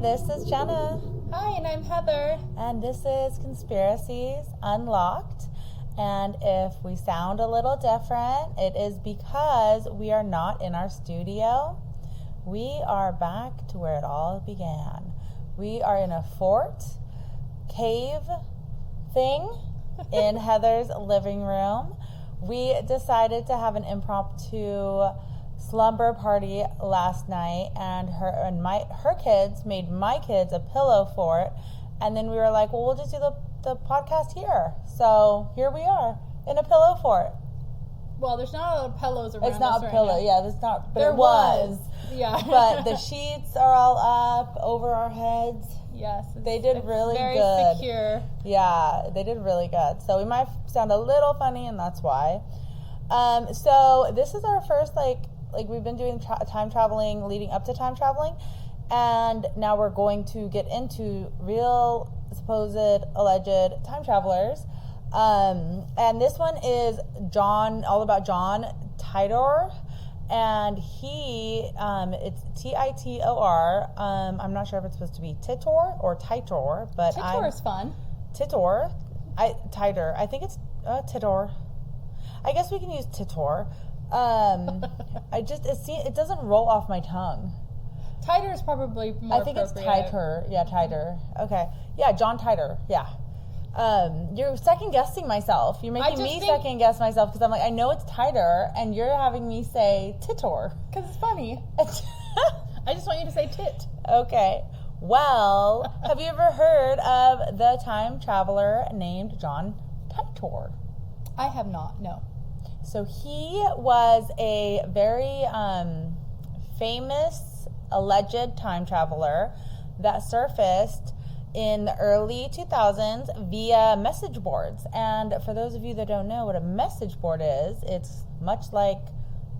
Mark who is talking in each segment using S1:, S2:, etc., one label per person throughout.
S1: this is Jenna.
S2: Hi, and I'm Heather.
S1: And this is Conspiracies Unlocked. And if we sound a little different, it is because we are not in our studio. We are back to where it all began. We are in a fort, cave thing in Heather's living room. We decided to have an impromptu slumber party last night, and her kids made my kids a pillow fort, and then we were like, well, we'll just do the podcast here. So here we are in a pillow fort.
S2: Well, there's not a lot of pillows around.
S1: It's not
S2: us
S1: a pillow,
S2: right
S1: yeah. There's not. But
S2: there
S1: it was.
S2: Yeah.
S1: But the sheets are all up over our heads.
S2: Yes.
S1: They did really
S2: very
S1: good.
S2: Very secure.
S1: Yeah, they did really good. So we might sound a little funny, and that's why. So this is our first like we've been doing time traveling leading up to time traveling, and now we're going to get into real supposed alleged time travelers. And this one is all about John Titor, and he it's Titor. I'm not sure if it's supposed to be Titor or Titor, but
S2: Titor is fun.
S1: Titor. Titor. I think it's Titor. I guess we can use Titor. It doesn't roll off my tongue.
S2: Titor is probably more
S1: I think it's Titor. Yeah, Titor. Okay. Yeah, John Titor. Yeah. You're second guessing myself. You're making me second guess myself because I'm like, I know it's Titor, and you're having me say Titor.
S2: Because it's funny. I just want you to say tit.
S1: Okay. Well, have you ever heard of the time traveler named John Titor?
S2: I have not, no.
S1: So he was a very famous alleged time traveler that surfaced in the early 2000s via message boards. And for those of you that don't know what a message board is, it's much like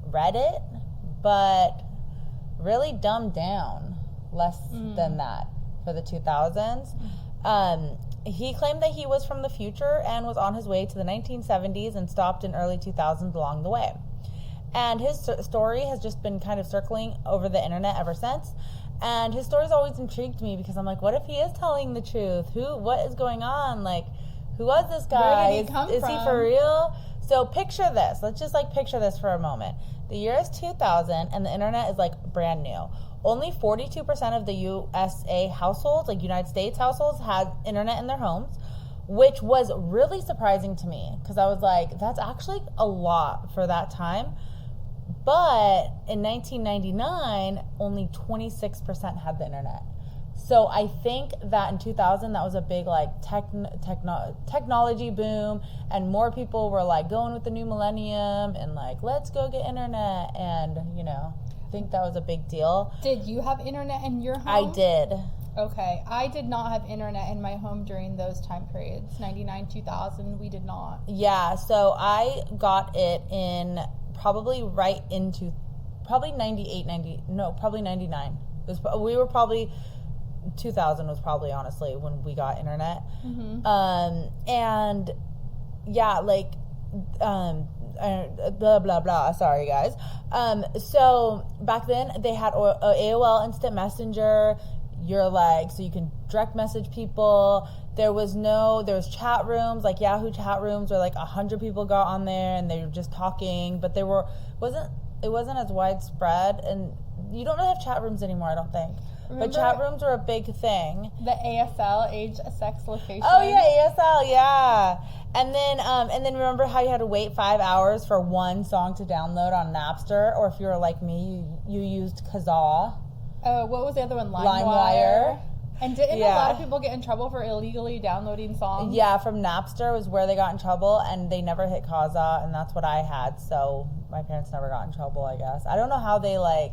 S1: Reddit, but really dumbed down, less than that for the 2000s. He claimed that he was from the future and was on his way to the 1970s and stopped in early 2000s along the way. And his story has just been kind of circling over the internet ever since. And his story's always intrigued me because I'm like, what if he is telling the truth? What is going on? Like, who was this guy?
S2: Where did he come from?
S1: Is he for real? So picture this. Let's just picture this for a moment. The year is 2000 and the internet is brand new. Only 42% of the USA households, United States households, had internet in their homes, which was really surprising to me because I was like, that's actually a lot for that time. But in 1999, only 26% had the internet. So I think that in 2000, that was a big technology boom, and more people were going with the new millennium and let's go get internet, and I think that was a big deal.
S2: Did you have internet in your home?
S1: I did.
S2: Okay. I did not have internet in my home during those time periods. 99, 2000, we did not.
S1: Yeah, so I got it in probably right into, probably 99. We were probably, 2000 was probably honestly when we got internet.
S2: Mm-hmm.
S1: And yeah, blah blah blah, sorry guys. So back then they had AOL Instant Messenger. So you can direct message people. There was chat rooms, Yahoo chat rooms where 100 people got on there and they were just talking, but it wasn't as widespread, and you don't really have chat rooms anymore, I don't think. Remember, but chat rooms were a big thing.
S2: The ASL, age, sex, location.
S1: Oh yeah, ASL, yeah. And then remember how you had to wait 5 hours for one song to download on Napster, or if you were like me, you used Kazaa.
S2: Oh, what was the other one?
S1: LimeWire.
S2: And didn't a lot of people get in trouble for illegally downloading songs? Yeah,
S1: from Napster was where they got in trouble, and they never hit Kazaa, and that's what I had, so my parents never got in trouble, I guess. I don't know how they, I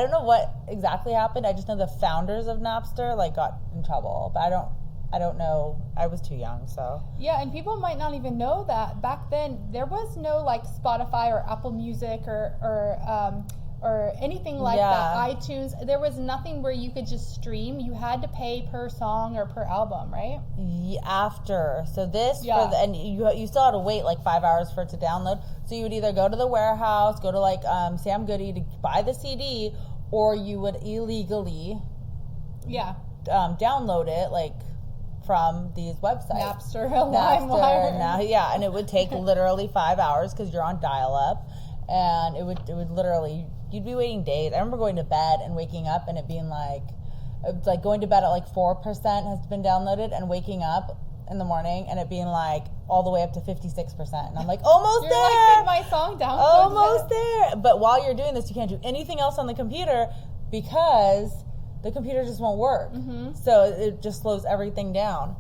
S1: don't know what exactly happened. I just know the founders of Napster, got in trouble, but I don't know. I was too young, so.
S2: Yeah, and people might not even know that. Back then, there was no, Spotify or Apple Music or anything like that, iTunes. There was nothing where you could just stream. You had to pay per song or per album, right?
S1: After. So this, and you still had to wait 5 hours for it to download. So you would either go to the warehouse, go to Sam Goody to buy the CD, or you would illegally download it, like, from these websites.
S2: Napster, LimeWire.
S1: Now, and it would take literally 5 hours because you're on dial-up, and it would literally, you'd be waiting days. I remember going to bed and waking up and it being like going to bed at like 4% has been downloaded, and waking up in the morning and it being like all the way up to 56%, and I'm like, almost
S2: You're
S1: there.
S2: like, my song down.
S1: Almost there. But while you're doing this, you can't do anything else on the computer because the computer just won't work. So it just slows everything down.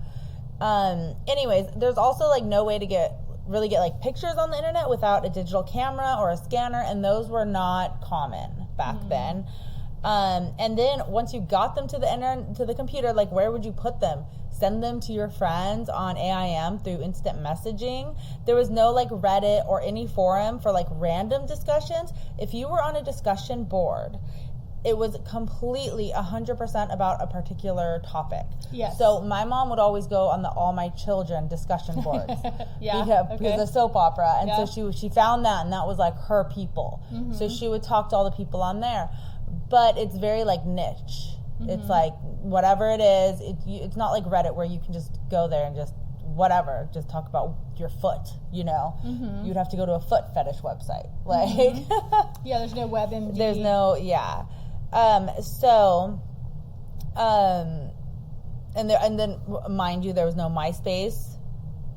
S1: Anyways, there's also like no way to really get like pictures on the internet without a digital camera or a scanner, and those were not common back then. And then once you got them to the internet, to the computer, like, where would you put them? Send them to your friends on AIM through instant messaging. There was no like Reddit or any forum for like random discussions. If you were on a discussion board, it was completely 100% about a particular topic.
S2: Yes.
S1: So my mom would always go on the All My Children discussion boards. Because the soap opera. And so she found that, and that was like her people. So she would talk to all the people on there. But it's very like niche. It's like whatever it is. It's not like Reddit where you can just go there and just whatever, just talk about your foot, you know. You'd have to go to a foot fetish website. Like
S2: there's no WebMD.
S1: There's no and then mind you, there was no MySpace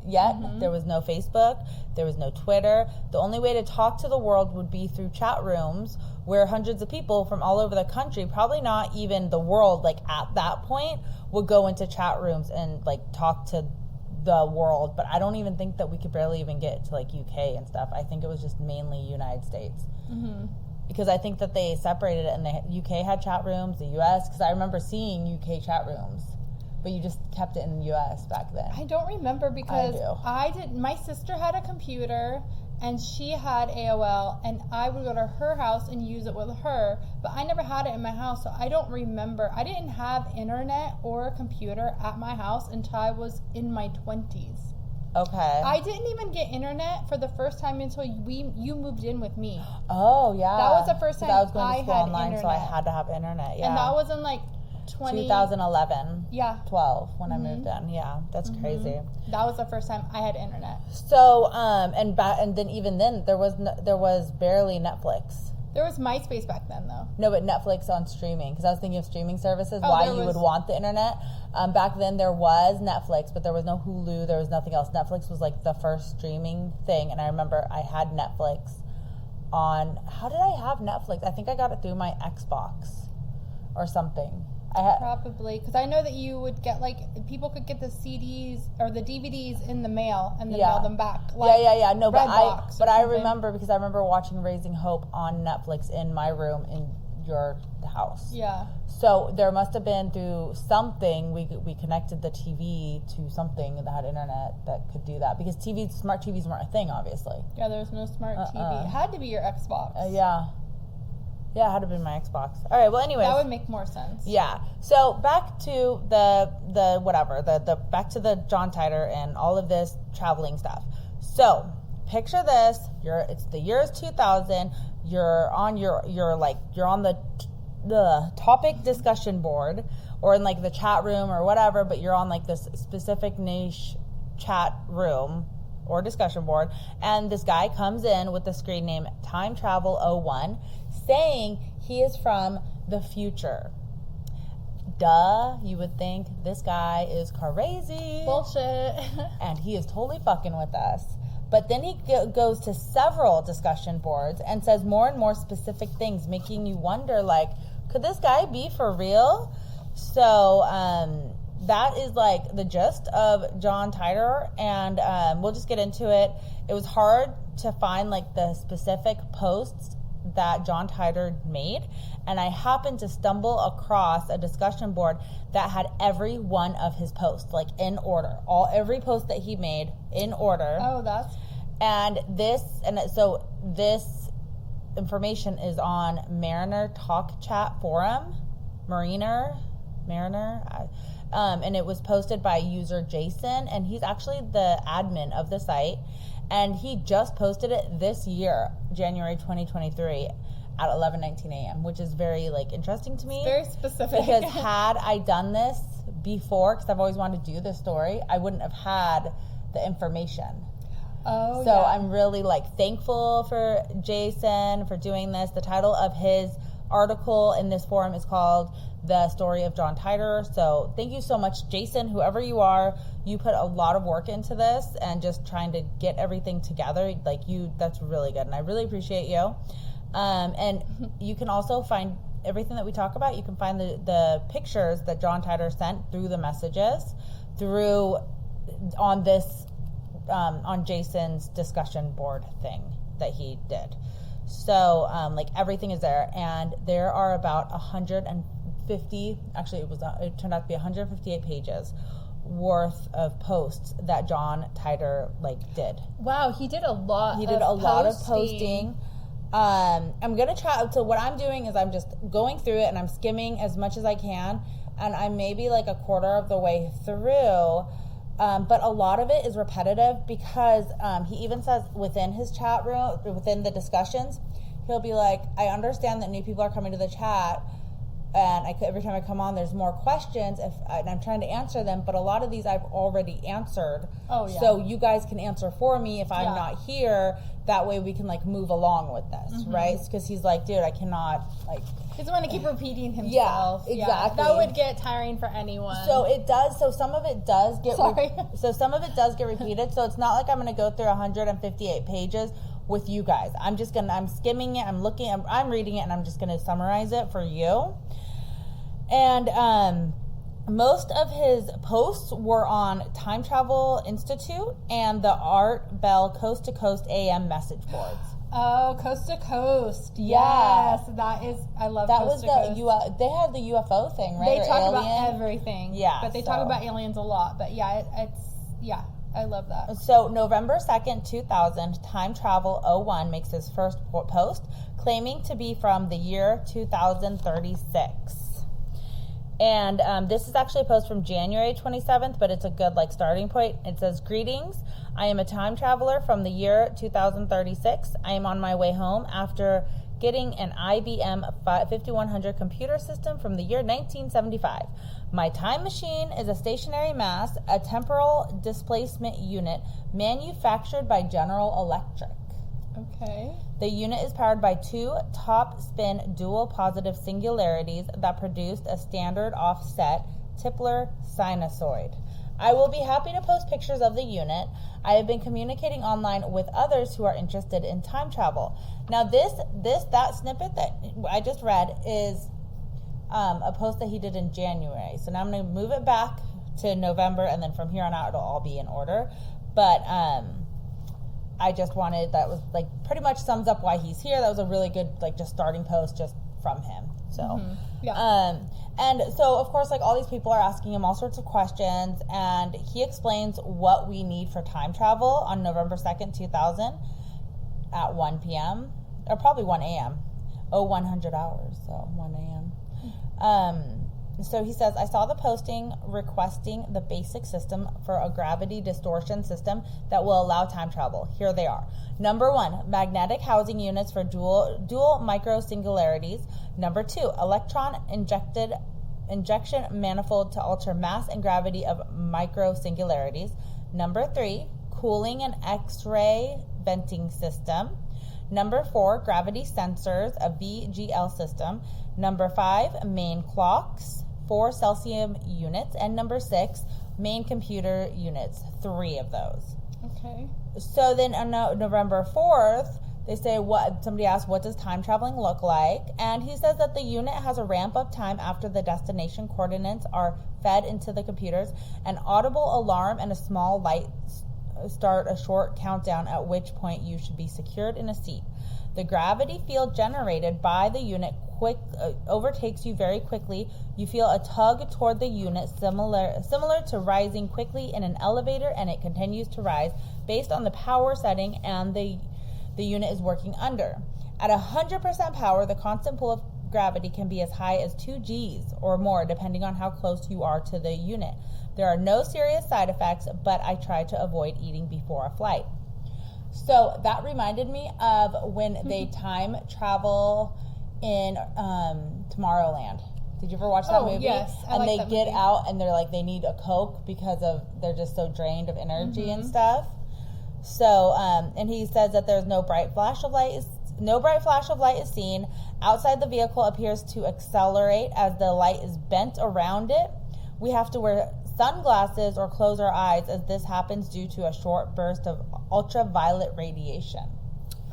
S1: yet. There was no Facebook. There was no Twitter. The only way to talk to the world would be through chat rooms where hundreds of people from all over the country, probably not even the world, like at that point, would go into chat rooms and like talk to the world. But I don't even think that we could barely even get to like UK and stuff. I think it was just mainly United States. Because I think that they separated it, and the UK had chat rooms, the US, because I remember seeing UK chat rooms, but you just kept it in the US back then.
S2: I don't remember because
S1: I
S2: my sister had a computer and she had AOL, and I would go to her house and use it with her, but I never had it in my house, so I don't remember. I didn't have internet or a computer at my house until I was in my 20s.
S1: Okay.
S2: I didn't even get internet for the first time until you moved in with me.
S1: Oh, yeah.
S2: That was the first time
S1: I was going to school online,
S2: internet.
S1: so I had to have internet,
S2: And that was in like
S1: 2011. 12 when I moved in. Yeah, that's crazy.
S2: That was the first time I had internet.
S1: So, and then even then there was barely Netflix.
S2: There was MySpace back then, though.
S1: No, but Netflix on streaming, because I was thinking of streaming services, why you would want the internet. Back then there was Netflix, but there was no Hulu, there was nothing else. Netflix was like the first streaming thing, and I remember I had Netflix on, how did I have Netflix? I think I got it through my Xbox or something.
S2: Probably, because I know that you would get, like, people could get the CDs or the DVDs in the mail and then mail them back. Like
S1: No, but I remember, because I remember watching Raising Hope on Netflix in my room in your house.
S2: Yeah.
S1: So there must have been through something we connected the TV to something that had internet that could do that, because smart TVs weren't a thing, obviously.
S2: Yeah, there was no smart TV. It had to be your Xbox.
S1: Yeah, it had to be my Xbox. All right, well, anyways.
S2: That would make more sense.
S1: Yeah. So back to the back to the John Titor and all of this traveling stuff. So picture this. It's the year 2000. You're on the topic discussion board, or in like the chat room or whatever, but you're on like this specific niche chat room or discussion board, and this guy comes in with the screen name Time Travel 01, saying he is from the future. Duh, you would think this guy is crazy.
S2: Bullshit.
S1: And he is totally fucking with us. But then he goes to several discussion boards and says more and more specific things, making you wonder, like, could this guy be for real? So, that is like the gist of John Titor, and we'll just get into it. It was hard to find like the specific posts that John Titor made, and I happened to stumble across a discussion board that had every one of his posts, like in order, every post that he made in order.
S2: Oh, that's.
S1: So this information is on Mariner Talk Chat Forum, Mariner, and it was posted by user Jason, and he's actually the admin of the site, and he just posted it this year, January 2023, at 11:19 a.m., which is very like interesting to me.
S2: It's very specific.
S1: Because had I done this before, because I've always wanted to do this story, I wouldn't have had the information.
S2: Oh,
S1: so I'm really like thankful for Jason for doing this. The title of his article in this forum is called The Story of John Titor. So thank you so much, Jason, whoever you are. You put a lot of work into this and just trying to get everything together. Like that's really good. And I really appreciate you. And you can also find everything that we talk about. You can find the pictures that John Titor sent through the messages on this on Jason's discussion board thing that he did. So like everything is there, and there are about 150, actually it turned out to be 158 pages worth of posts that John Titor did.
S2: Wow, he did a lot.
S1: He did a lot of posting. I'm gonna try. So what I'm doing is I'm just going through it and I'm skimming as much as I can, and I'm maybe like a quarter of the way through. But a lot of it is repetitive because he even says within his chat room, within the discussions, he'll be like, I understand that new people are coming to the chat, and every time I come on, there's more questions, and I'm trying to answer them, but a lot of these I've already answered. Oh, yeah. So you guys can answer for me if I'm not here. That way we can move along with this, right? Because he's like, dude, I cannot
S2: He doesn't want to keep repeating himself.
S1: Yeah, exactly.
S2: That would get tiring for anyone.
S1: So it does. So some of it does get. So some of it does get repeated. So it's not like I'm going to go through 158 pages with you guys. I'm skimming it. I'm reading it, and I'm just going to summarize it for you. And most of his posts were on Time Travel Institute and the Art Bell Coast to Coast AM message boards.
S2: Oh, Coast to Coast. Yes. That is, I love
S1: that.
S2: Coast
S1: That
S2: was
S1: the they had the UFO thing, right?
S2: They talk about everything.
S1: Yeah.
S2: But they talk about aliens a lot. But yeah, I love that.
S1: So November 2nd, 2000, Time Travel 01 makes his first post claiming to be from the year 2036. And this is actually a post from January 27th, but it's a good starting point. It says, greetings. I am a time traveler from the year 2036. I am on my way home after getting an IBM 5100 computer system from the year 1975. My time machine is a stationary mass, a temporal displacement unit manufactured by General Electric.
S2: Okay.
S1: The unit is powered by two top-spin dual positive singularities that produced a standard offset Tipler sinusoid. I will be happy to post pictures of the unit. I have been communicating online with others who are interested in time travel. Now that snippet that I just read is a post that he did in January. So now I'm going to move it back to November, and then from here on out it'll all be in order. But I just wanted, that was pretty much sums up why he's here. That was a really good just starting post just from him. So and so of course all these people are asking him all sorts of questions, and he explains what we need for time travel on November 2nd, 2000 at 1 p.m. or probably 1 a.m. 100 hours, so 1 a.m. So he says, I saw the posting requesting the basic system for a gravity distortion system that will allow time travel. Here they are. Number 1, magnetic housing units for dual micro singularities. Number 2, electron injection manifold to alter mass and gravity of micro singularities. Number 3, cooling and X-ray venting system. Number 4, gravity sensors, a VGL system. Number 5, main clocks, 4 Celsius units. And number 6, main computer units, 3 of those.
S2: Okay.
S1: So then on November 4th, they say, somebody asked, what does time traveling look like? And he says that the unit has a ramp up time after the destination coordinates are fed into the computers. An audible alarm and a small light start a short countdown, at which point you should be secured in a seat. The gravity field generated by the unit overtakes you very quickly. You feel a tug toward the unit similar to rising quickly in an elevator, and it continues to rise based on the power setting and the unit is working under. At 100% power, the constant pull of gravity can be as high as 2 Gs or more, depending on how close you are to the unit. There are no serious side effects, but I try to avoid eating before a flight. So that reminded me of when they time travel in Tomorrowland. Did you ever watch that movie?
S2: Yes,
S1: and they get out and they're like, they need a Coke because they're just so drained of energy and stuff. So, and he says that there's no bright flash of light is seen. Outside the vehicle appears to accelerate as the light is bent around it. We have to wear sunglasses or close our eyes as this happens due to a short burst of ultraviolet radiation.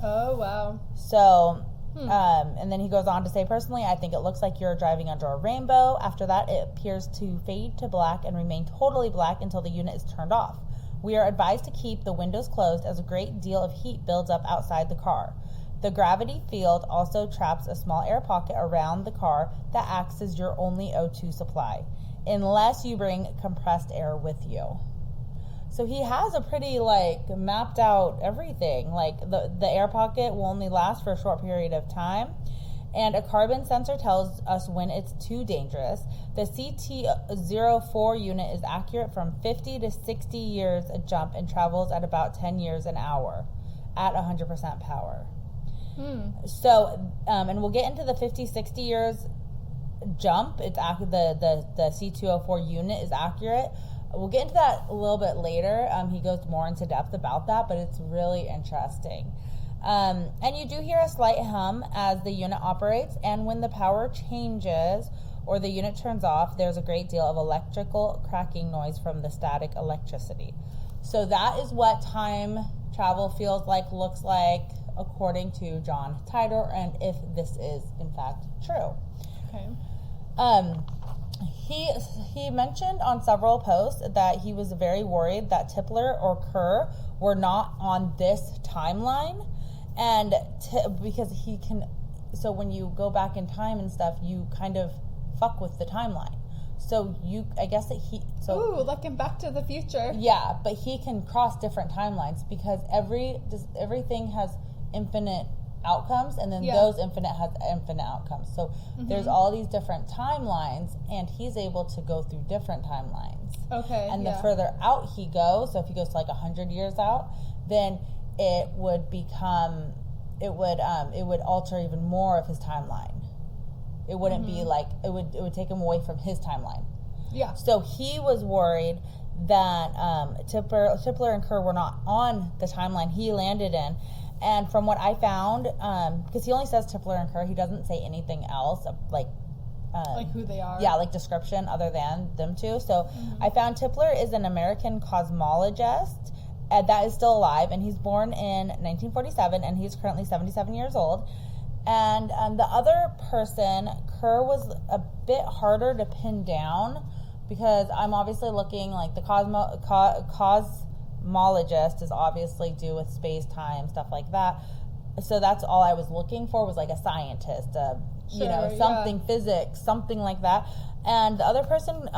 S2: Oh, wow.
S1: So, and then he goes on to say, personally, I think it looks like you're driving under a rainbow. After that, it appears to fade to black and remain totally black until the unit is turned off. We are advised to keep the windows closed as a great deal of heat builds up outside the car. The gravity field also traps a small air pocket around the car that acts as your only O2 supply, unless you bring compressed air with you. So he has a pretty, like, mapped out everything. Like, the air pocket will only last for a short period of time. And a carbon sensor tells us when it's too dangerous. The CT04 unit is accurate from 50 to 60 years a jump and travels at about 10 years an hour at 100% power. So, and we'll get into the 50, 60 years jump. It's the C204 unit is accurate. We'll get into that a little bit later. He goes more into depth about that, but it's really interesting. And you do hear a slight hum as the unit operates, and when the power changes or the unit turns off, there's a great deal of electrical cracking noise from the static electricity. So that is what time travel feels like, looks like, according to John Titor, and if this is in fact true.
S2: Okay.
S1: He mentioned on several posts that he was very worried that Tipler or Kerr were not on this timeline, and because he can, so when you go back in time and stuff, you kind of fuck with the timeline. So I guess that
S2: ooh, like in Back to the Future.
S1: Yeah, but he can cross different timelines because everything has infinite outcomes, and then those infinite has infinite outcomes. So there's all these different timelines, and he's able to go through different timelines.
S2: Okay.
S1: And the further out he goes, so if he goes to like 100 years out, then it would alter even more of his timeline. It wouldn't be like it would take him away from his timeline.
S2: Yeah.
S1: So he was worried that Tipler and Kerr were not on the timeline he landed in. And from what I found, because he only says Tipler and Kerr, he doesn't say anything else, like
S2: who they are.
S1: Yeah, like description other than them two. So I found Tipler is an American cosmologist that is still alive, and he's born in 1947, and he's currently 77 years old. And the other person, Kerr, was a bit harder to pin down because I'm obviously looking like the cosmologist is obviously do with space, time, stuff like that. So that's all I was looking for, was like a scientist, something physics, something like that. And the other person,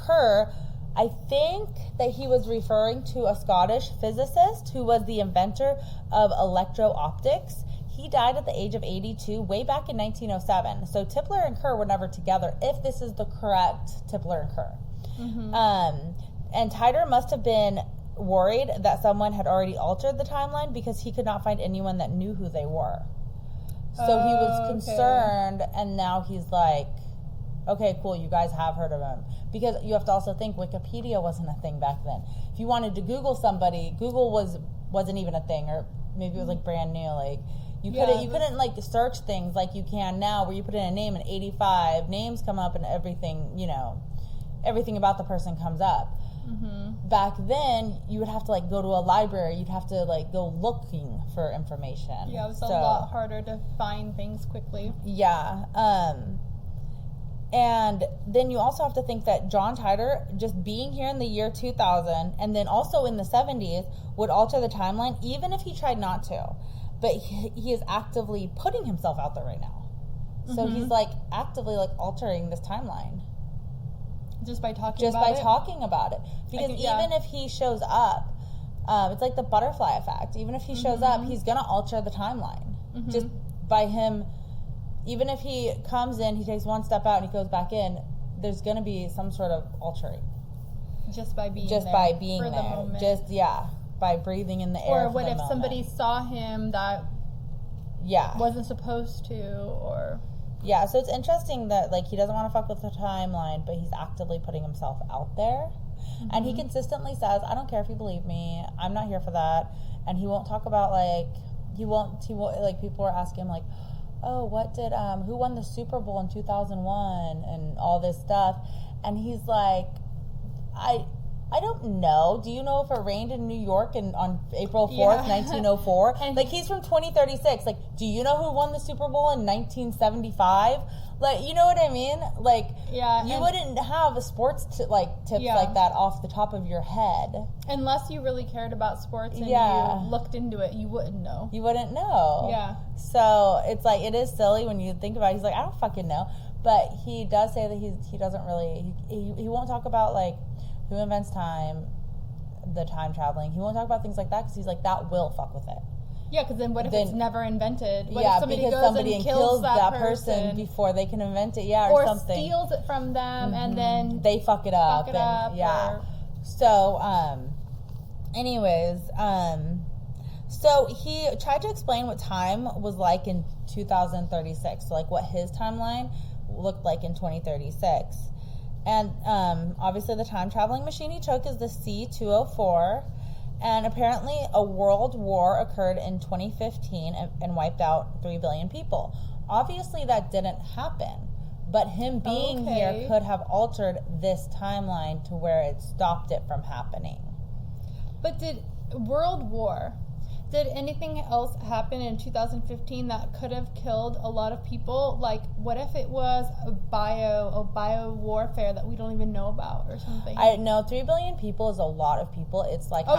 S1: Kerr, I think that he was referring to a Scottish physicist who was the inventor of electro-optics. He died at the age of 82 way back in 1907. So Tipler and Kerr were never together, if this is the correct Tipler and Kerr. And Titor must have been worried that someone had already altered the timeline because he could not find anyone that knew who they were. So he was concerned, and now he's like, okay, cool, you guys have heard of him. Because you have to also think Wikipedia wasn't a thing back then. If you wanted to Google somebody, Google wasn't even a thing, or maybe it was like brand new. Like you couldn't like search things like you can now, where you put in a name and 85 names come up and everything, everything about the person comes up. Back then, you would have to like go to a library. You'd have to like go looking for information.
S2: Yeah, it was a lot harder to find things quickly.
S1: Yeah. And then you also have to think that John Titor, just being here in the year 2000, and then also in the 70s, would alter the timeline, even if he tried not to. But he is actively putting himself out there right now. So he's like actively like altering this timeline. Just by talking about it. Because even if he shows up, it's like the butterfly effect. Even if he shows up, he's going to alter the timeline. Just by him, even if he comes in, he takes one step out and he goes back in, there's going to be some sort of altering.
S2: Just by being
S1: there. By breathing in the air.
S2: Or what if somebody saw him that wasn't supposed to, or...
S1: Yeah, so it's interesting that, like, he doesn't want to fuck with the timeline, but he's actively putting himself out there. Mm-hmm. And he consistently says, I don't care if you believe me. I'm not here for that. And he won't talk about, like, he won't, like, people are asking him, like, oh, who won the Super Bowl in 2001 and all this stuff. And he's like, I don't know. Do you know if it rained in New York on April 4th, 1904? Like, he's from 2036. Like, do you know who won the Super Bowl in 1975? Like, you know what I mean? Like, you wouldn't have a sports tips like that off the top of your head.
S2: Unless you really cared about sports and you looked into it, you wouldn't know.
S1: You wouldn't know.
S2: Yeah.
S1: So, it's like, it is silly when you think about it. He's like, I don't fucking know. But he does say that he doesn't really, he won't talk about, like, who invents time, the time traveling. He won't talk about things like that because he's like, that will fuck with it.
S2: Yeah, because then what if it's never invented? What
S1: if
S2: somebody
S1: because
S2: goes
S1: somebody
S2: and
S1: kills that person before they can invent it, or something.
S2: Or steals it from them, and then
S1: they fuck it up. So, anyways, so he tried to explain what time was like in 2036. So, like, what his timeline looked like in 2036. And obviously the time traveling machine he took is the C-204. And apparently a world war occurred in 2015 and wiped out 3 billion people. Obviously that didn't happen. But him being here could have altered this timeline to where it stopped it from happening.
S2: But did anything else happen in 2015 that could have killed a lot of people? Like, what if it was a bio warfare that we don't even know about or something?
S1: I know 3 billion people is a lot of people. It's like
S2: 3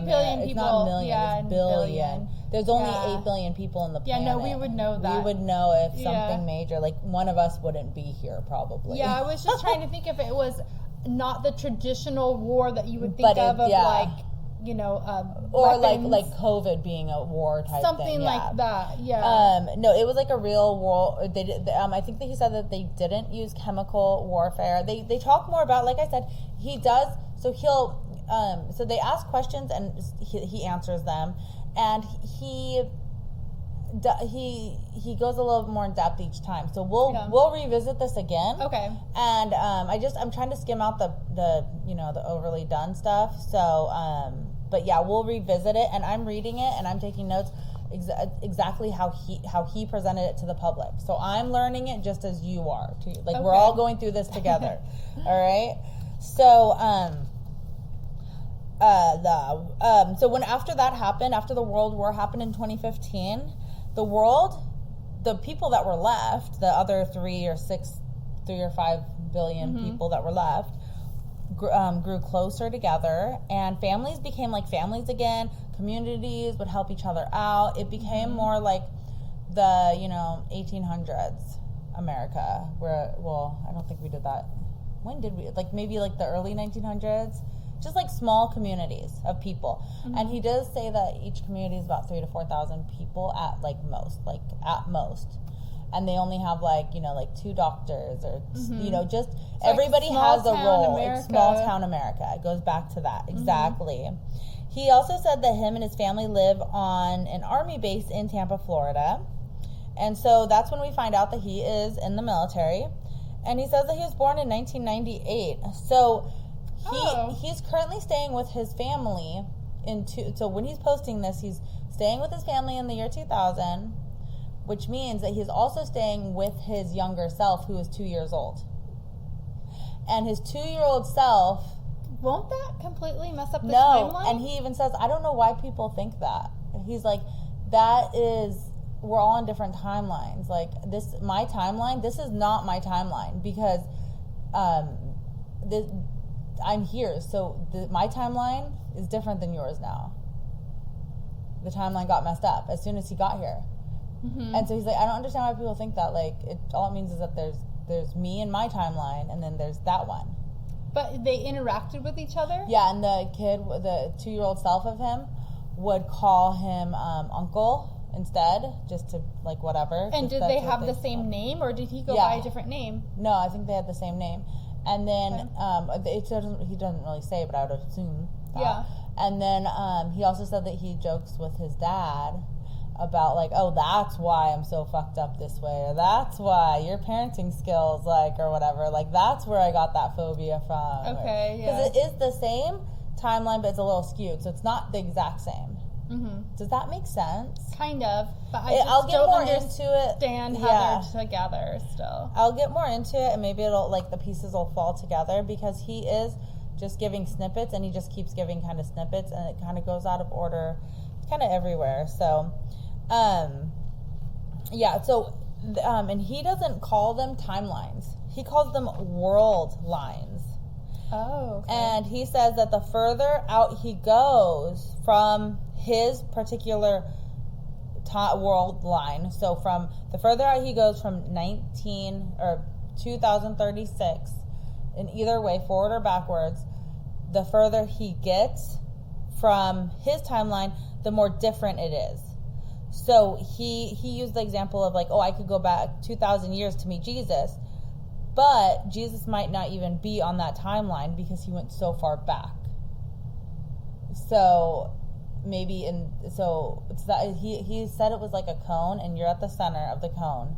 S2: billion people.
S1: It's not a million, it's billion. There's only 8 billion people on the planet.
S2: Yeah, no, we would know that.
S1: We would know if something major, like one of us wouldn't be here probably.
S2: Yeah, I was just trying to think if it was not the traditional war that you would think of like, you know,
S1: or
S2: weapons.
S1: like COVID being a war type
S2: something
S1: thing.
S2: like that.
S1: No, it was like a real war. They did. I think that he said that they didn't use chemical warfare. They talk more about, like I said, he does. So he'll. So they ask questions and he answers them, and he goes a little more in depth each time. So we'll revisit this again.
S2: Okay.
S1: And I'm trying to skim out the overly done stuff. So but yeah, we'll revisit it, and I'm reading it and I'm taking notes exactly how he presented it to the public. So I'm learning it just as you are too. Like, we're all going through this together. All right. So so when after that happened, after the World War happened in 2015, the people that were left, the other 3 or 5 billion people that were left, grew closer together, and families became like families again. Communities would help each other out. It became more like the 1800s America, where I don't think we did that. When did we? Like, maybe like the early 1900s. Just like small communities of people. And he does say that each community is about 3,000 to 4,000 people at most. And they only have like 2 doctors or just it's everybody
S2: like
S1: has a role.
S2: America.
S1: It's small town America. It goes back to that. Exactly. He also said that him and his family live on an army base in Tampa, Florida. And so that's when we find out that he is in the military. And he says that he was born in 1998. So he's currently staying with his family so when he's posting this, he's staying with his family in the year 2000, which means that he's also staying with his younger self, who is 2 years old. And his 2-year-old self...
S2: Won't that completely mess up the timeline?
S1: No, and he even says, I don't know why people think that. He's like, we're all on different timelines. Like, my timeline, this is not my timeline, because I'm here, so my timeline is different than yours now. The timeline got messed up as soon as he got here. And so he's like, I don't understand why people think that. Like, all it means is that there's me and my timeline, and then there's that one.
S2: But they interacted with each other?
S1: Yeah, and the kid, the 2-year-old self of him, would call him uncle instead, just to, like, whatever.
S2: And did they have the same name, or did he go by a different name?
S1: No, I think they had the same name. And then he doesn't really say, but I would assume that. Yeah. And then he also said that he jokes with his dad, about like, oh, that's why I'm so fucked up this way, or that's why your parenting skills, like, or whatever, like, that's where I got that phobia from.
S2: Okay, yeah.
S1: Because it is the same timeline, but it's a little skewed, so it's not the exact same. Mm-hmm. Does that make sense?
S2: Kind of, but I'll get more into it. Understand how they're together still.
S1: I'll get more into it, and maybe it'll, like, the pieces will fall together, because he is just giving snippets, and he just keeps giving kind of snippets, and it kind of goes out of order kind of everywhere. So and he doesn't call them timelines, he calls them world lines.
S2: Oh, okay.
S1: And he says that the further out he goes from his particular world line, so from the further out he goes from 2036, in either way, forward or backwards, the further he gets from his timeline, the more different it is. So he used the example of like, oh, I could go back 2,000 years to meet Jesus, but Jesus might not even be on that timeline because he went so far back. So maybe it's that he said it was like a cone, and you're at the center of the cone,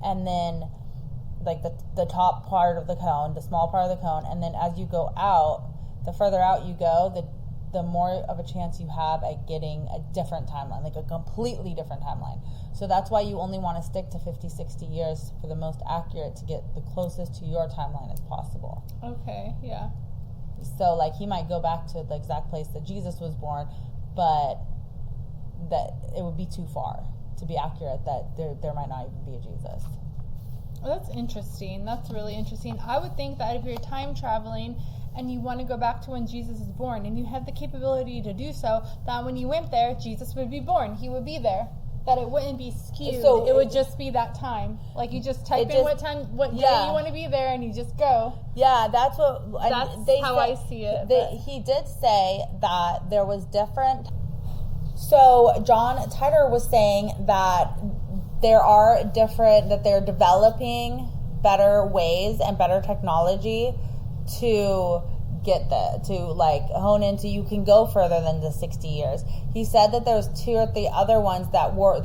S1: and then like the top part of the cone, the small part of the cone, and then as you go out, the further out you go, the more of a chance you have at getting a different timeline, like a completely different timeline. So that's why you only want to stick to 50, 60 years for the most accurate, to get the closest to your timeline as possible.
S2: Okay, yeah.
S1: So like he might go back to the exact place that Jesus was born, but that it would be too far to be accurate, that there might not even be a Jesus.
S2: Well, that's interesting. That's really interesting. I would think that if you're time traveling and you want to go back to when Jesus is born, and you have the capability to do so, that when you went there, Jesus would be born. He would be there. That it wouldn't be skewed. So it would just be that time. Like you just type in what day you want to be there, and you just go.
S1: Yeah, that's how
S2: I see it.
S1: He did say that there was different. So John Titor was saying that they're developing better ways and better technology to hone into. You can go further than the 60 years. He said that there's 2 or 3 other ones that were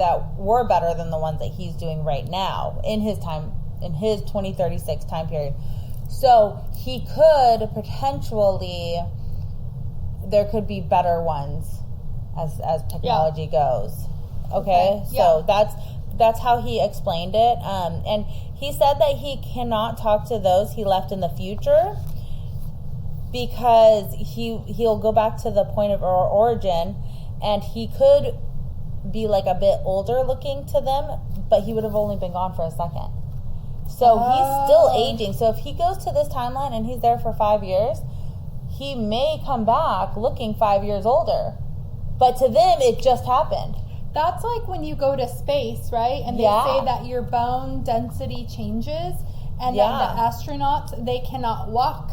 S1: better than the ones that he's doing right now in his 2036 time period. So he could potentially, there could be better ones as technology goes. Okay? So that's how he explained it. And he said that he cannot talk to those he left in the future, because he'll go back to the point of our origin, and he could be like a bit older looking to them, but he would have only been gone for a second. So he's still aging. So if he goes to this timeline and he's there for 5 years, he may come back looking 5 years older, but to them it just happened.
S2: That's like when you go to space, right? And they say that your bone density changes, and then the astronauts, they cannot walk.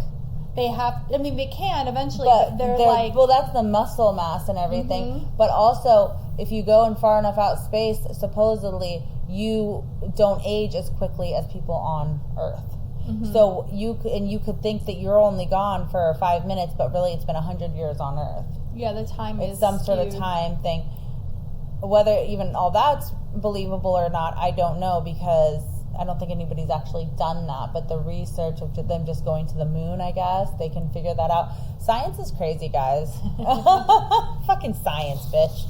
S2: They can eventually, but they're like...
S1: Well, that's the muscle mass and everything. Mm-hmm. But also, if you go in far enough out space, supposedly, you don't age as quickly as people on Earth. Mm-hmm. So you could think that you're only gone for 5 minutes, but really it's been 100 years on Earth.
S2: Yeah, the time is
S1: some sort of time thing. Whether even all that's believable or not, I don't know, because I don't think anybody's actually done that. But the research of them just going to the moon, I guess, they can figure that out. Science is crazy, guys. Fucking science, bitch.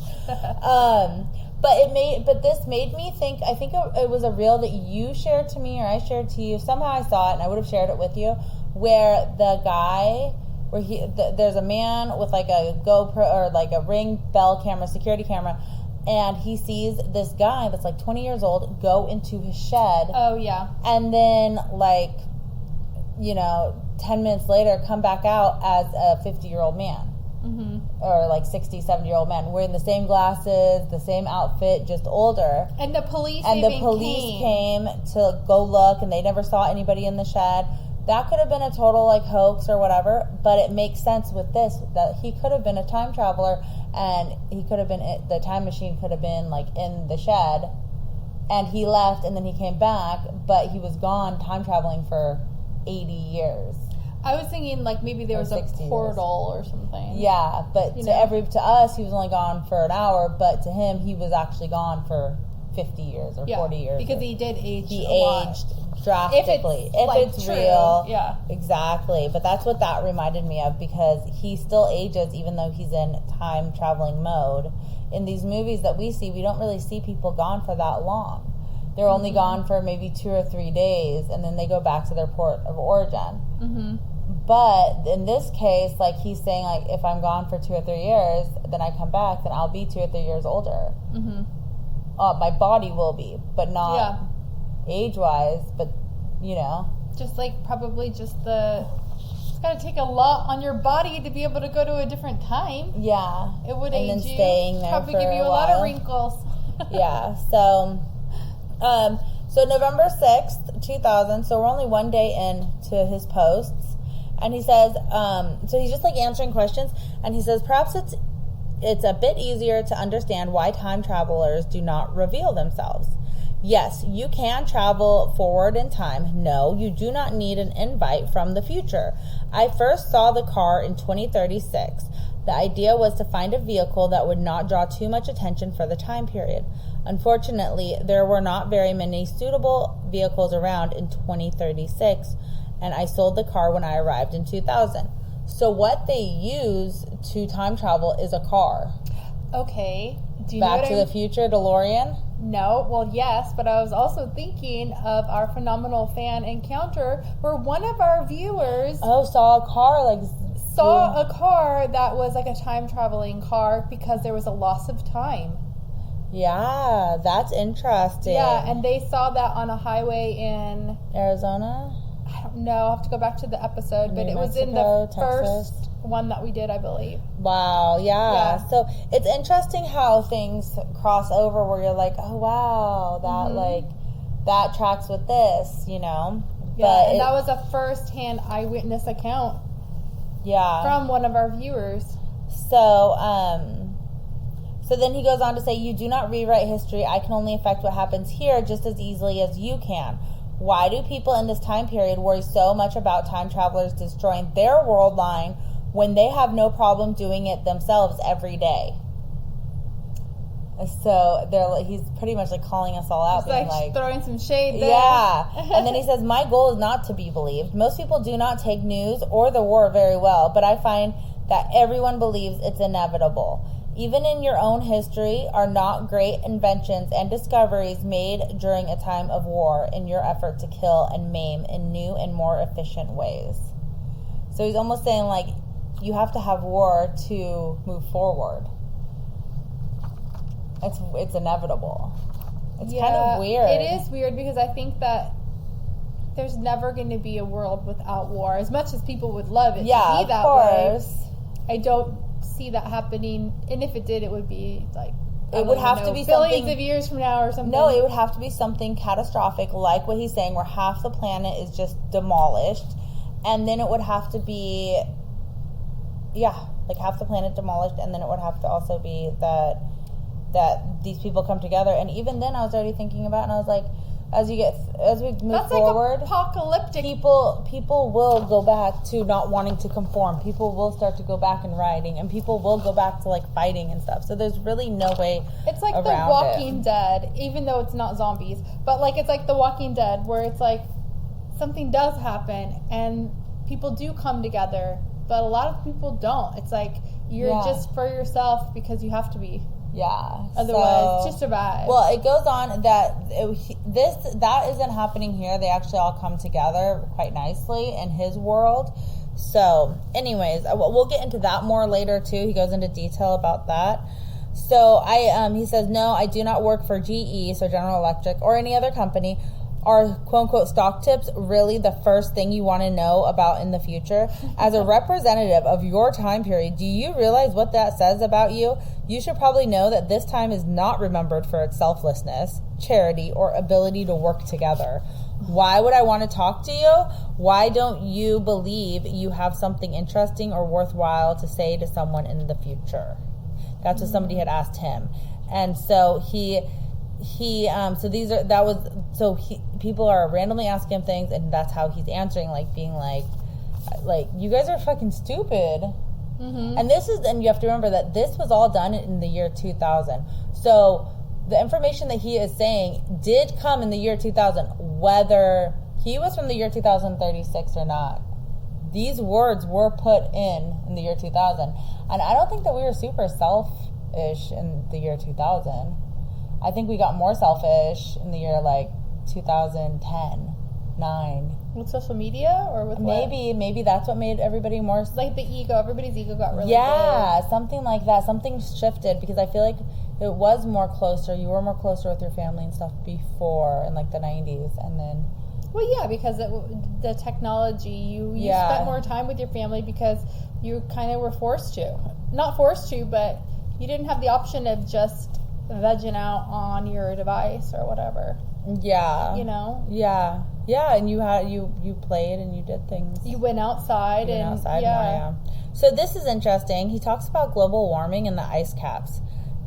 S1: But this made me think, I think it was a reel that you shared to me, or I shared to you. Somehow I saw it, and I would have shared it with you, where the guy, there's a man with like a GoPro or like a Ring bell camera, security camera, and he sees this guy that's like 20 years old go into his shed.
S2: Oh, yeah.
S1: And then, 10 minutes later, come back out as a 50-year-old man. Mm-hmm. Or like 60, 70-year-old man, wearing the same glasses, the same outfit, just older.
S2: And the police
S1: came to go look, and they never saw anybody in the shed. That could have been a total hoax or whatever, but it makes sense with this, that he could have been a time traveler, and he could have been, the time machine could have been in the shed, and he left, and then he came back, but he was gone time traveling for 80 years.
S2: I was thinking like maybe there was a portal or something.
S1: Yeah, but to us, he was only gone for an hour, but to him, he was actually gone for 50 years or 40 years.
S2: Because he did age
S1: He
S2: a lot.
S1: aged drastically. If it's
S2: true.
S1: real.
S2: Yeah.
S1: Exactly. But that's what that reminded me of, because he still ages even though he's in time traveling mode. In these movies that we see, we don't really see people gone for that long. They're only gone for maybe 2 or 3 days, and then they go back to their port of origin. Mm-hmm. But in this case, like he's saying, like if I'm gone for 2 or 3 years, then I come back, then I'll be 2 or 3 years older. Mm-hmm. My body will be, but not age-wise. But
S2: just like probably just it's got to take a lot on your body to be able to go to a different time.
S1: Yeah,
S2: it would
S1: and
S2: age
S1: then
S2: you.
S1: Staying there
S2: probably
S1: for
S2: give you a lot of wrinkles.
S1: Yeah. So November 6th, 2000, so we're only one day into his posts, and he says, so he's just like answering questions, and he says, perhaps it's a bit easier to understand why time travelers do not reveal themselves. Yes, you can travel forward in time. No, you do not need an invite from the future. I first saw the car in 2036. The idea was to find a vehicle that would not draw too much attention for the time period. Unfortunately, there were not very many suitable vehicles around in 2036, and I sold the car when I arrived in 2000. So what they use to time travel is a car.
S2: Okay. Do you
S1: Back
S2: know
S1: to the Future DeLorean?
S2: No. Well, yes, but I was also thinking of our phenomenal fan encounter where one of our viewers
S1: saw a car
S2: saw a car that was like a time traveling car because there was a loss of time.
S1: Yeah, that's interesting.
S2: Yeah, and they saw that on a highway in
S1: Arizona?
S2: I don't know. I'll have to go back to the episode, but it was in the first one that we did, I believe.
S1: Wow, yeah. So it's interesting how things cross over where you're like, oh, wow, that that tracks with this,
S2: Yeah,
S1: but
S2: and that was a first-hand eyewitness account.
S1: Yeah.
S2: From one of our viewers.
S1: So then he goes on to say, you do not rewrite history. I can only affect what happens here just as easily as you can. Why do people in this time period worry so much about time travelers destroying their world line when they have no problem doing it themselves every day? So he's pretty much like calling us all out.
S2: He's like throwing some shade there.
S1: Yeah. And then he says, my goal is not to be believed. Most people do not take news or the war very well, but I find that everyone believes it's inevitable. Even in your own history are not great inventions and discoveries made during a time of war in your effort to kill and maim in new and more efficient ways. So he's almost saying like you have to have war to move forward. It's inevitable. It's kind of weird.
S2: It is weird because I think that there's never going to be a world without war. As much as people would love it to be that way, I don't see that happening. And if it did, it would be like
S1: it would have to be
S2: billions of years from now or something.
S1: No, it would have to be something catastrophic, like what he's saying, where half the planet is just demolished, and then it would have to be, like half the planet demolished, and then it would have to also be that these people come together. And even then, I was already thinking about it, and I was like, as we move forward,
S2: like apocalyptic.
S1: People will go back to not wanting to conform. People will start to go back in rioting, and people will go back to like fighting and stuff. So there's really no way.
S2: It's like The Walking Dead, even though it's not zombies, but like it's like The Walking Dead, where it's like something does happen and people do come together, but a lot of people don't. It's like you're just for yourself because you have to be.
S1: Yeah.
S2: Otherwise, to survive.
S1: Well, it goes on that that isn't happening here. They actually all come together quite nicely in his world. So, anyways, we'll get into that more later too. He goes into detail about that. So he says, no, I do not work for GE, so General Electric, or any other company. Are quote-unquote stock tips really the first thing you want to know about in the future? As a representative of your time period, do you realize what that says about you? You should probably know that this time is not remembered for its selflessness, charity, or ability to work together. Why would I want to talk to you? Why don't you believe you have something interesting or worthwhile to say to someone in the future? That's what somebody had asked him. And so people are randomly asking him things, and that's how he's answering, like being like, like, you guys are fucking stupid. And you have to remember that this was all done in the year 2000. So the information that he is saying did come in the year 2000, whether he was from the year 2036 or not. These words were put in the year 2000. And I don't think that we were super selfish in the year 2000. I think we got more selfish in the year, like, 2010, 9.
S2: With social media or with
S1: maybe that's what made everybody more
S2: like the ego. Everybody's ego got really
S1: big. Something like that. Something shifted because I feel like it was more closer. You were more closer with your family and stuff before in like the 90s, and then.
S2: Well, yeah, because the technology, you spent more time with your family because you kind of were forced to. Not forced to, but you didn't have the option of just vegging out on your device or whatever.
S1: Yeah.
S2: You know?
S1: Yeah. Yeah, and you played and you did things.
S2: You went outside
S1: more. So this is interesting. He talks about global warming and the ice caps.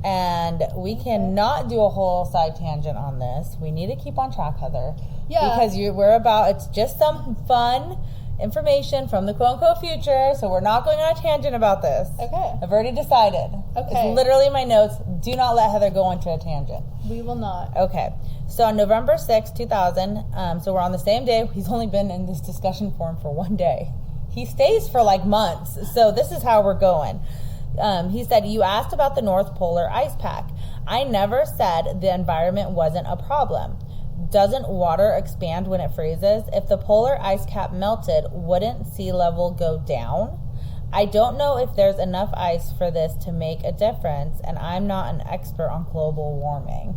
S1: And we cannot do a whole side tangent on this. We need to keep on track, Heather. Yeah. Because it's just some fun information from the quote-unquote future, so we're not going on a tangent about this.
S2: Okay.
S1: I've already decided.
S2: Okay.
S1: It's literally in my notes. Do not let Heather go into a tangent.
S2: We will not.
S1: Okay. So on November 6, 2000, so we're on the same day. He's only been in this discussion forum for one day. He stays for like months. So this is how we're going. He said, you asked about the North Polar ice pack. I never said the environment wasn't a problem. Doesn't water expand when it freezes? If the polar ice cap melted, wouldn't sea level go down? I don't know if there's enough ice for this to make a difference, and I'm not an expert on global warming.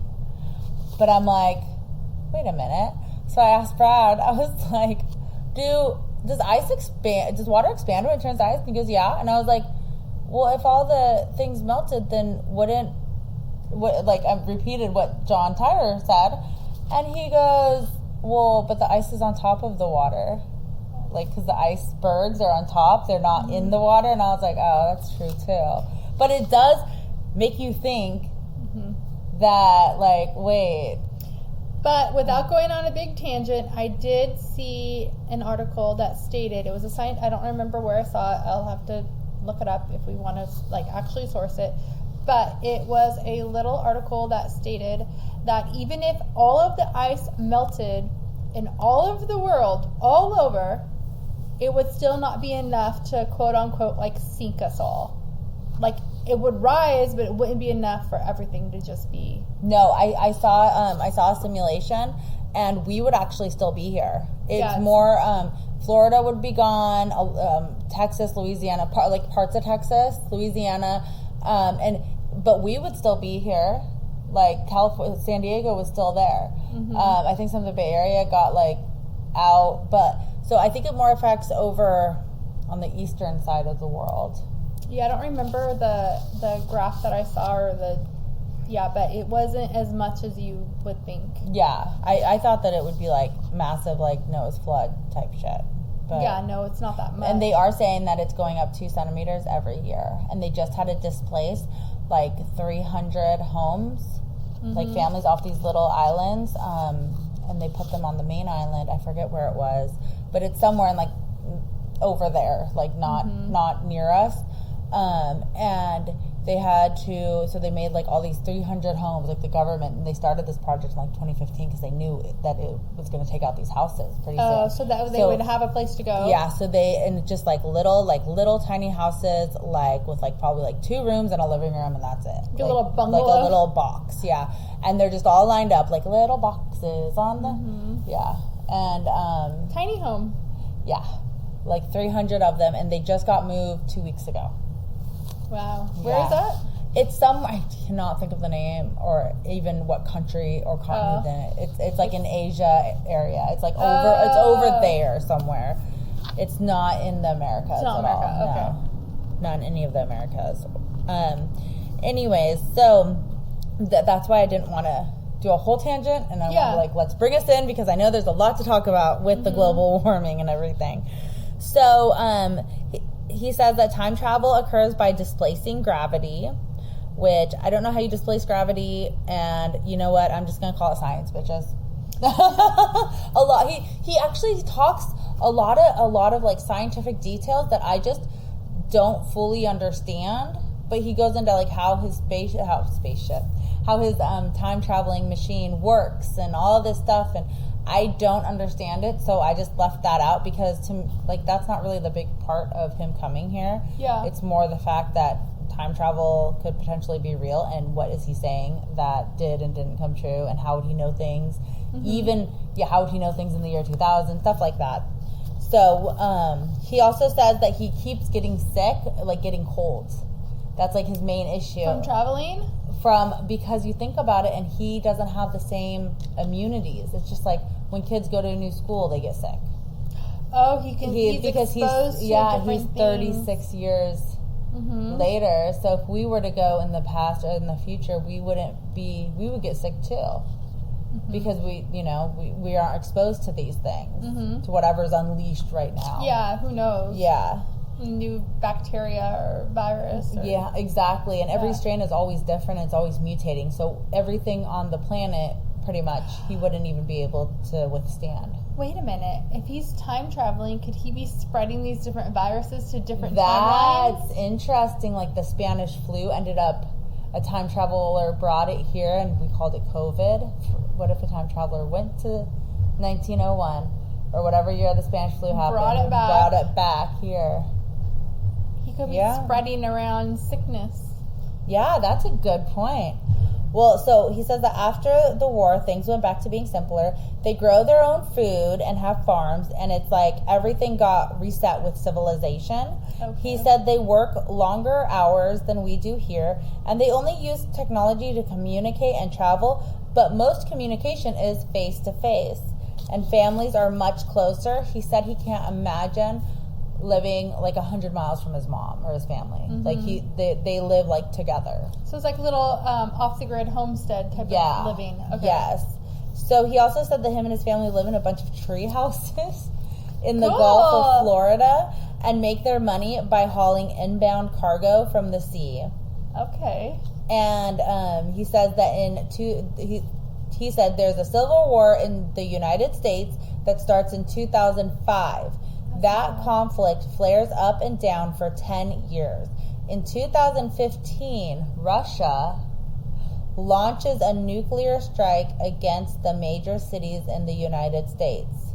S1: But I'm like, wait a minute. So I asked Brad, I was like, does water expand when it turns ice? And he goes, yeah. And I was like, well, if all the things melted, then I repeated what John Titor said. And he goes, well, but the ice is on top of the water. Like, because the icebergs are on top. They're not in the water. And I was like, oh, that's true, too. But it does make you think that, like, wait.
S2: But without going on a big tangent, I did see an article that stated, it was a science, I don't remember where I saw it. I'll have to look it up if we want to, like, actually source it. But it was a little article that stated that even if all of the ice melted in all of the world, all over, it would still not be enough to quote unquote like sink us all. Like, it would rise, but it wouldn't be enough for everything to just be.
S1: No, I saw a simulation, and we would actually still be here. It's more Florida would be gone, Texas, Louisiana, parts of Texas, Louisiana, but we would still be here. Like, California, San Diego was still there. I think some of the Bay Area got like out, but so I think it more affects over on the eastern side of the world.
S2: Yeah, I don't remember the graph that I saw but it wasn't as much as you would think.
S1: Yeah, I thought that it would be like massive, like Noah's flood type shit. But,
S2: yeah, no, it's not that much.
S1: And they are saying that it's going up 2 centimeters every year, and they just had to displace like 300 homes, like families off these little islands, and they put them on the main island. I forget where it was, but it's somewhere in like over there, like not near us. And they had to, so they made like all these 300 homes, like the government, and they started this project in like 2015 because they knew that it was going to take out these houses pretty soon.
S2: Oh, so that they would have a place to go.
S1: Yeah, so and just like little tiny houses, like with like probably like 2 rooms and a living room, and that's it.
S2: Like a little bungalow,
S1: like a little box, yeah. And they're just all lined up like little boxes on the and
S2: tiny home.
S1: Yeah, like 300 of them, and they just got moved 2 weeks ago.
S2: Wow. Where is that?
S1: It's somewhere, I cannot think of the name or even what country or continent. It's like in Asia area. It's like over there somewhere. It's not in the Americas.
S2: It's not America.
S1: All.
S2: Okay.
S1: No, not in any of the Americas. Anyways, so that's why I didn't want to do a whole tangent, and I want to like, let's bring us in because I know there's a lot to talk about with the global warming and everything. So, he says that time travel occurs by displacing gravity, which I don't know how you displace gravity, and you know what? I'm just going to call it science, bitches. A lot. He actually talks a lot of like scientific details that I just don't fully understand. But he goes into like how his time traveling machine works and all this stuff, and I don't understand it, so I just left that out because that's not really the big part of him coming here.
S2: Yeah.
S1: It's more the fact that time travel could potentially be real, and what is he saying that did and didn't come true, and how would he know things? How would he know things in the year 2000, stuff like that. So he also says that he keeps getting sick, like getting colds. That's like his main issue.
S2: From traveling?
S1: Because you think about it, and he doesn't have the same immunities. It's just like when kids go to a new school, they get sick.
S2: Oh, he's exposed to different
S1: 36
S2: things.
S1: years later. So if we were to go in the past or in the future, we would get sick too. Because we aren't exposed to these things, to whatever's unleashed right now.
S2: Yeah, who knows?
S1: Yeah.
S2: New bacteria or virus.
S1: Yeah, exactly. And every strain is always different. It's always mutating. So everything on the planet, pretty much, he wouldn't even be able to withstand.
S2: Wait a minute. If he's time traveling, could he be spreading these different viruses to different timelines?
S1: That's interesting. Like the Spanish flu ended up, a time traveler brought it here, and we called it COVID. What if a time traveler went to 1901 or whatever year the Spanish flu happened? Brought it back here.
S2: He could be spreading around sickness.
S1: Yeah, that's a good point. Well, so he says that after the war, things went back to being simpler. They grow their own food and have farms, and it's like everything got reset with civilization. Okay. He said they work longer hours than we do here, and they only use technology to communicate and travel, but most communication is face-to-face, and families are much closer. He said he can't imagine living like 100 miles from his mom or his family. Like they live like together. So
S2: it's like a little off the grid homestead type of living. Okay.
S1: Yes. So he also said that him and his family live in a bunch of tree houses in the Gulf of Florida and make their money by hauling inbound cargo from the sea.
S2: Okay.
S1: And he says that he said there's a civil war in the United States that starts in 2005. That conflict flares up and down for 10 years. In 2015, Russia launches a nuclear strike against the major cities in the United States,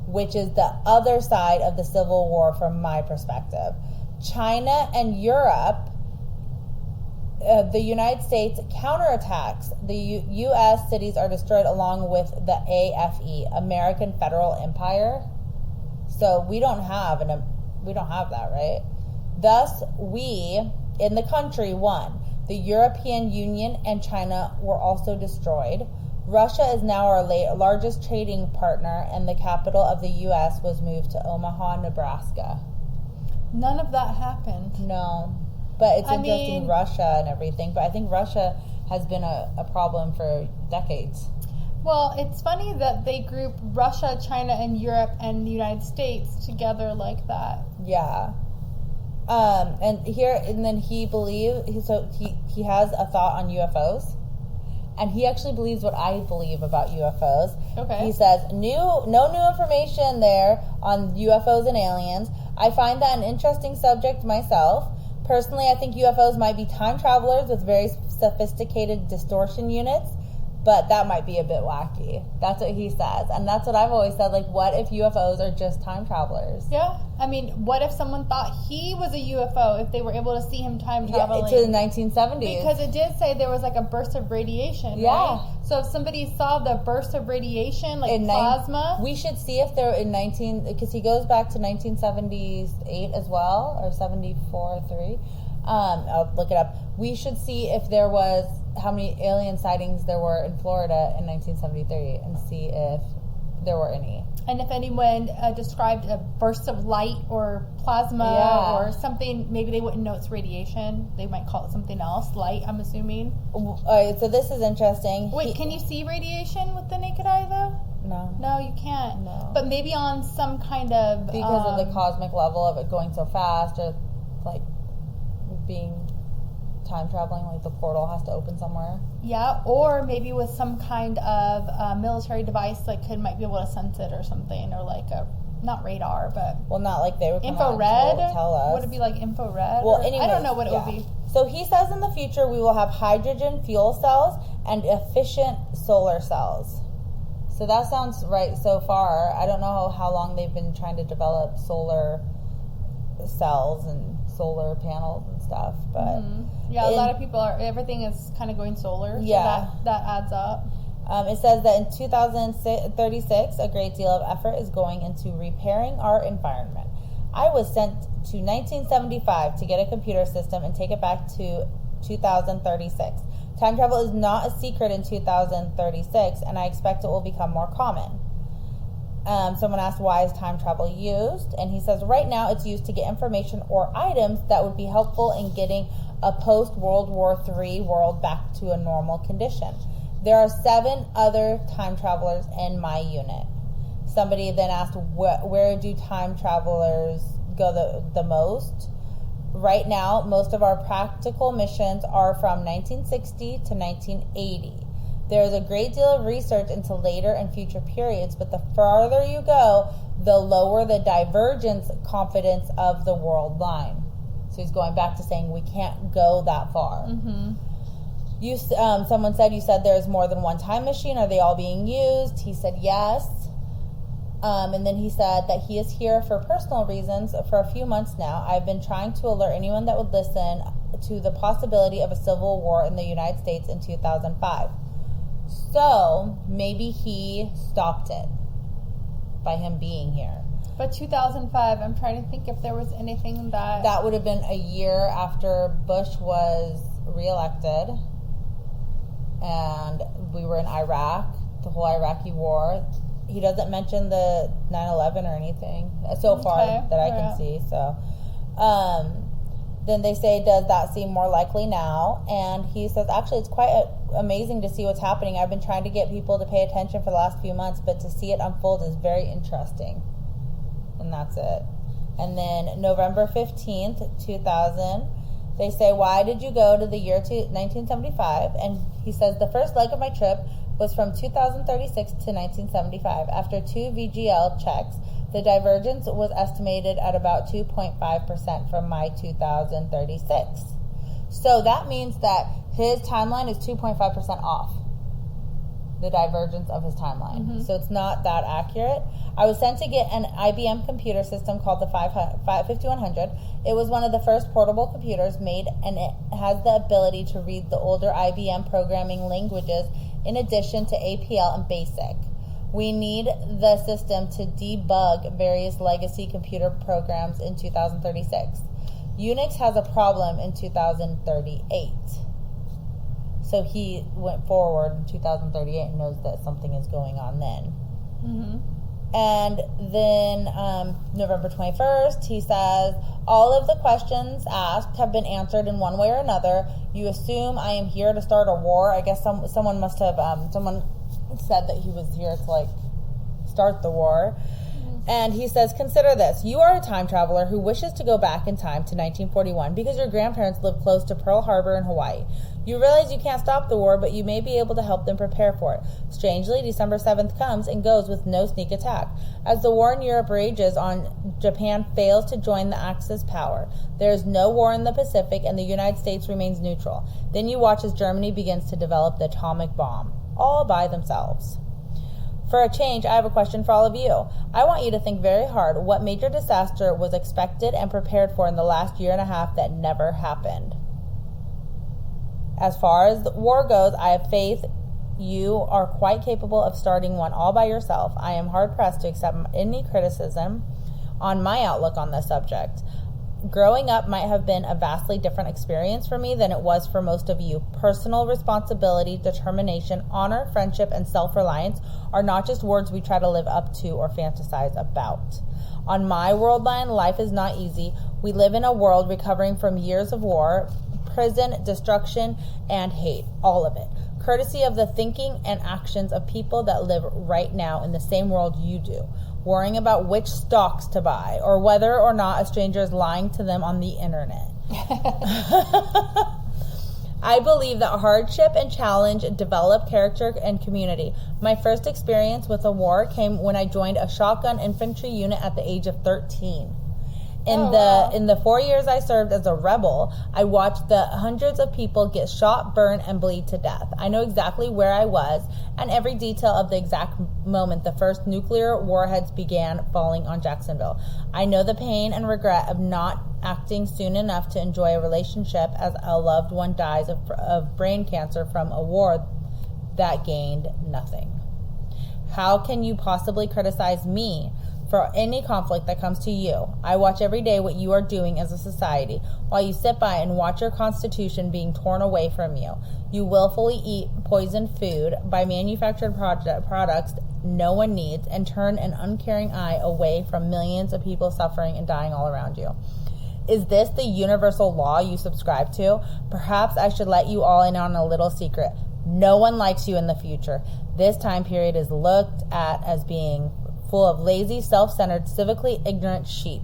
S1: which is the other side of the Civil War from my perspective. China and Europe, the United States counterattacks. The U.S. cities are destroyed along with the AFE, American Federal Empire. So we don't have that, right? Thus, we in the country won. The European Union and China were also destroyed. Russia is now our largest trading partner, and the capital of the U.S. was moved to Omaha, Nebraska.
S2: None of that happened.
S1: No, but it's interesting, Russia and everything. But I think Russia has been a problem for decades.
S2: Well, it's funny that they group Russia, China, and Europe and the United States together like that.
S1: Yeah. And then he has a thought on UFOs, and he actually believes what I believe about UFOs.
S2: Okay.
S1: He says no new information there on UFOs and aliens. I find that an interesting subject myself. Personally, I think UFOs might be time travelers with very sophisticated distortion units. But that might be a bit wacky. That's what he says. And that's what I've always said. Like, what if UFOs are just time travelers?
S2: Yeah. I mean, what if someone thought he was a UFO if they were able to see him time traveling?
S1: Yeah, to the 1970s.
S2: Because it did say there was like a burst of radiation, right? So if somebody saw the burst of radiation, like in plasma.
S1: We should see if they're because he goes back to 1978 as well, or 74, 3. I'll look it up. We should see if there was how many alien sightings there were in Florida in 1973 and see if there were any.
S2: And if anyone described a burst of light or plasma or something, maybe they wouldn't know it's radiation. They might call it something else, light, I'm assuming.
S1: All right, so this is interesting.
S2: Wait, can you see radiation with the naked eye, though?
S1: No.
S2: No, you can't.
S1: No.
S2: But maybe on some kind of...
S1: Because of the cosmic level of it going so fast, or like being time traveling, like the portal has to open somewhere.
S2: Yeah, or maybe with some kind of military device that might be able to sense it or something, or like a not radar, but
S1: not like they would come
S2: infrared.
S1: out and tell us.
S2: Would it be like infrared?
S1: Well,
S2: anyways, I don't know what it would be.
S1: So he says in the future we will have hydrogen fuel cells and efficient solar cells. So that sounds right so far. I don't know how long they've been trying to develop solar cells and solar panels and stuff, but
S2: yeah, a lot of people everything is kind of going solar.
S1: Yeah,
S2: so that adds up.
S1: It says that in 2036, a great deal of effort is going into repairing our environment. I was sent to 1975 to get a computer system and take it back to 2036. Time travel is not a secret in 2036, and I expect it will become more common. Someone asked, why is time travel used? And he says, right now it's used to get information or items that would be helpful in getting a post-World War III world back to a normal condition. There are 7 other time travelers in my unit. Somebody then asked, where do time travelers go the most? Right now, most of our practical missions are from 1960 to 1980. There is a great deal of research into later and future periods, but the farther you go, the lower the divergence confidence of the world line. So he's going back to saying we can't go that far. Someone said, you said there's more than one time machine. Are they all being used? He said yes. And then he said that he is here for personal reasons for a few months now. I've been trying to alert anyone that would listen to the possibility of a civil war in the United States in 2005. So maybe he stopped it by him being here.
S2: But 2005, I'm trying to think if there was anything that
S1: would have been a year after Bush was reelected. And we were in Iraq, the whole Iraqi war. He doesn't mention the 9/11 or anything so far that I can see. So then they say, does that seem more likely now? And he says, actually, it's quite amazing to see what's happening. I've been trying to get people to pay attention for the last few months, but to see it unfold is very interesting. And that's it. And then November 15th, 2000, they say, why did you go to the year 1975? And he says, the first leg of my trip was from 2036 to 1975. After 2 VGL checks, the divergence was estimated at about 2.5% from my 2036. So that means that his timeline is 2.5% off the divergence of his timeline. So it's not that accurate. I was sent to get an IBM computer system called the 5100. It was one of the first portable computers made, and it has the ability to read the older IBM programming languages in addition to APL and BASIC. We need the system to debug various legacy computer programs in 2036. Unix has a problem in 2038. So he went forward in 2038 and knows that something is going on then. And then November 21st, he says, all of the questions asked have been answered in one way or another. You assume I am here to start a war. I guess someone must have, someone said that he was here to start the war. And he says, consider this. You are a time traveler who wishes to go back in time to 1941 because your grandparents lived close to Pearl Harbor in Hawaii. You realize you can't stop the war, but you may be able to help them prepare for it. Strangely, December 7th comes and goes with no sneak attack. As the war in Europe rages on, Japan fails to join the Axis power. There is no war in the Pacific, and the United States remains neutral. Then you watch as Germany begins to develop the atomic bomb, all by themselves. For a change, I have a question for all of you. I want you to think very hard what major disaster was expected and prepared for in the last year and a half that never happened. As far as the war goes, I have faith you are quite capable of starting one all by yourself. I am hard-pressed to accept any criticism on my outlook on this subject. Growing up might have been a vastly different experience for me than it was for most of you. Personal responsibility, determination, honor, friendship, and self-reliance are not just words we try to live up to or fantasize about. On my world line, life is not easy. We live in a world recovering from years of war, prison, destruction, and hate. All of it. Courtesy of the thinking and actions of people that live right now in the same world you do. Worrying about which stocks to buy or whether or not a stranger is lying to them on the internet. I believe that hardship and challenge develop character and community. My first experience with a war came when I joined a shotgun infantry unit at the age of 13. In the 4 years I served as a rebel, I watched the hundreds of people get shot, burn, and bleed to death. I know exactly where I was and every detail of the exact moment the first nuclear warheads began falling on Jacksonville. I know the pain and regret of not acting soon enough to enjoy a relationship as a loved one dies of brain cancer from a war that gained nothing. How can you possibly criticize me for any conflict that comes to you? I watch every day what you are doing as a society, while you sit by and watch your constitution being torn away from you. You willfully eat poisoned food by manufactured products no one needs and turn an uncaring eye away from millions of people suffering and dying all around you. Is this the universal law you subscribe to? Perhaps I should let you all in on a little secret. No one likes you in the future. This time period is looked at as being full of lazy, self-centered, civically ignorant sheep.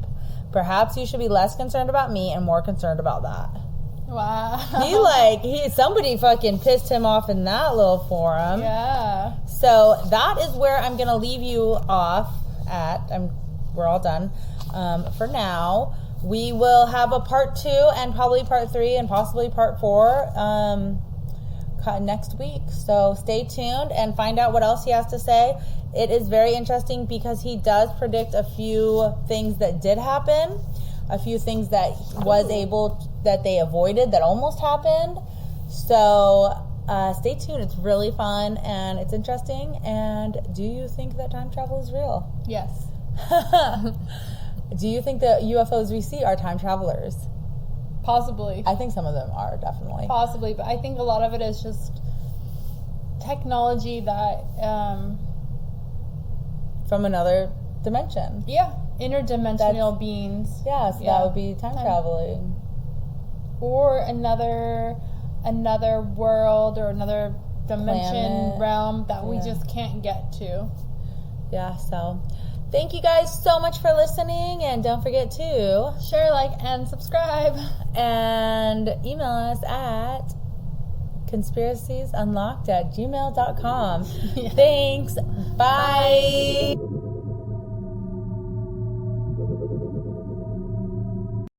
S1: Perhaps you should be less concerned about me and more concerned about that.
S2: Wow.
S1: Somebody fucking pissed him off in that little forum.
S2: Yeah.
S1: So that is where I'm going to leave you off at. We're all done for now. We will have a part 2 and probably part 3 and possibly part 4 next week. So stay tuned and find out what else he has to say. It is very interesting because he does predict a few things that did happen, a few things that that they avoided that almost happened. So stay tuned. It's really fun and it's interesting. And do you think that time travel is real?
S2: Yes.
S1: Do you think the UFOs we see are time travelers?
S2: Possibly.
S1: I think some of them are, definitely.
S2: Possibly, but I think a lot of it is just technology that
S1: from another dimension.
S2: Yeah, interdimensional beings.
S1: Yeah, so that would be time traveling.
S2: Or another world or another dimension, realm that we just can't get to.
S1: Yeah, so thank you guys so much for listening, and don't forget to
S2: share, like, and subscribe.
S1: And email us at conspiraciesunlocked@gmail.com. Thanks. Bye.